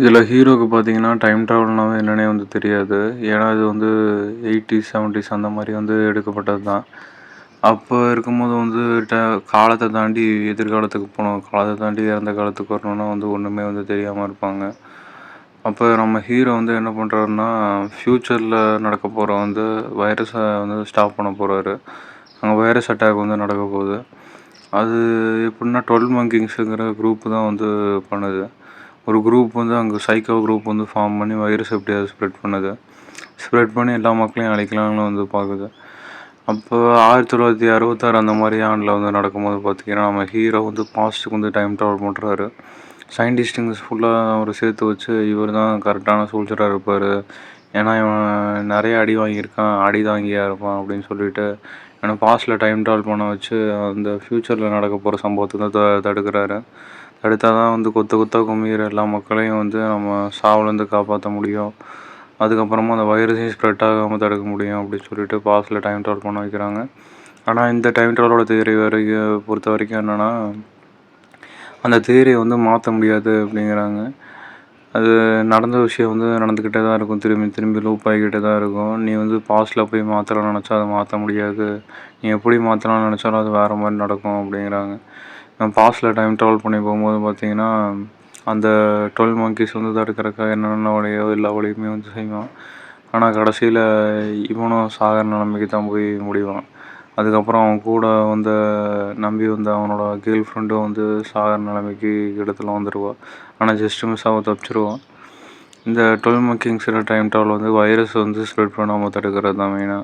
இதில ஹீரோக்கு பார்த்தீங்கன்னா, டைம் ட்ராவல்னாவே என்னன்னே வந்து தெரியாது. ஏன்னா, இது வந்து 80ஸ், 70ஸ் அந்த மாரி வந்து எடுக்கப்பட்டது தான். அப்போ இருக்கும்போது வந்து காலத்த தாண்டி எதிர்காலத்துக்கு போணும். காலத்த தாண்டி இறந்த காலத்துக்கு வரணும்னா வந்து ஒண்ணுமே வந்து தெரியாம இருப்பாங்க. அப்ப நம்ம ஹீரோ வந்து என்ன பண்றாருன்னா, ஃப்யூச்சர்ல நடக்க போற வந்து வைரஸ வந்து ஸ்டாப் பண்ண போறாரு. அங்க வைரஸ் அட்டாக் வந்து நடக்க போகுது. அது எப்படின்னா 12 மங்கிங்ஸ்ங்கிற குரூப் தான் வந்து பண்ணுது. ஒரு குரூப் வந்து அங்கே சைக்கோ குரூப் வந்து ஃபார்ம் பண்ணி வைரஸ் எப்படியாவது ஸ்ப்ரெட் பண்ணுது. ஸ்ப்ரெட் பண்ணி எல்லா மக்களையும் அழிக்கலாம்னு வந்து பார்க்குது. அப்போ 1966 அந்த மாதிரி ஆண்டில் வந்து நடக்கும்போது பார்த்தீங்கன்னா, நம்ம ஹீரோ வந்து பாஸ்ட்டுக்கு வந்து டைம் ட்ராவல் பண்ணுறாரு. சயின்டிஸ்ட்டுங்க ஃபுல்லாக அவரை சேர்த்து வச்சு இவர் தான் கரெக்டான சோல்ஜராக இருப்பார். ஏன்னா இவன் நிறைய அடி வாங்கியிருக்கான், அடி தாங்கியாக இருப்பான் அப்படின்னு சொல்லிட்டு ஏன்னா பாஸ்ட்டில் டைம் ட்ராவல் பண்ண வச்சு அந்த ஃப்யூச்சரில் நடக்க போகிற சம்பவத்தை வந்து தடுக்கிறாரு. தடுத்தா தான் வந்து கொத்த கொத்தா குமியிற எல்லா மக்களையும் வந்து நம்ம சாவுலேருந்து காப்பாற்ற முடியும். அதுக்கப்புறமா அந்த வைரஸையும் ஸ்ப்ரெட் ஆகாமல் தடுக்க முடியும் அப்படின்னு சொல்லிட்டு பாஸ்ட்டில் டைம் ட்ராவல் பண்ண வைக்கிறாங்க. ஆனால் இந்த டைம் ட்ராவலோட தியரி பொறுத்த வரைக்கும் என்னென்னா, அந்த தியரியை வந்து மாற்ற முடியாது அப்படிங்கிறாங்க. அது நடந்த விஷயம் வந்து நடந்துக்கிட்டே தான் இருக்கும். திரும்பி திரும்பி லூப் ஆகிக்கிட்டே தான் இருக்கும். நீ வந்து பாஸ்ட்டில் போய் மாற்றலாம்னு நினச்சா அதை மாற்ற முடியாது. நீ எப்படி மாற்றலாம்னு நினச்சாலும் அது வேறு மாதிரி நடக்கும் அப்படிங்கிறாங்க. நான் பாஸ்ட்டில் டைம் ட்ராவல் பண்ணி போகும்போது பார்த்தீங்கன்னா, அந்த 12 மங்கீஸ் வந்து தடுக்கிறதுக்காக என்னென்ன வழியோ எல்லா வழியுமே வந்து செய்வான். ஆனால் கடைசியில் இவனும் சாகிற நிலைமைக்கு தான் போய் முடிவான். அதுக்கப்புறம் அவன் கூட வந்து நம்பி வந்த அவனோட கேர்ள் ஃப்ரெண்டும் வந்து சாகிற நிலைமைக்கு இடத்துல வந்துடுவான். ஆனால் ஜஸ்ட் மிஸ் ஆக தப்பிச்சிருவான். இந்த 12 மங்கிங்ஸில் டைம் ட்ராவல் வந்து வைரஸ் வந்து ஸ்ப்ரெட் பண்ணாமல் தடுக்கிறது தான் மெயினாக.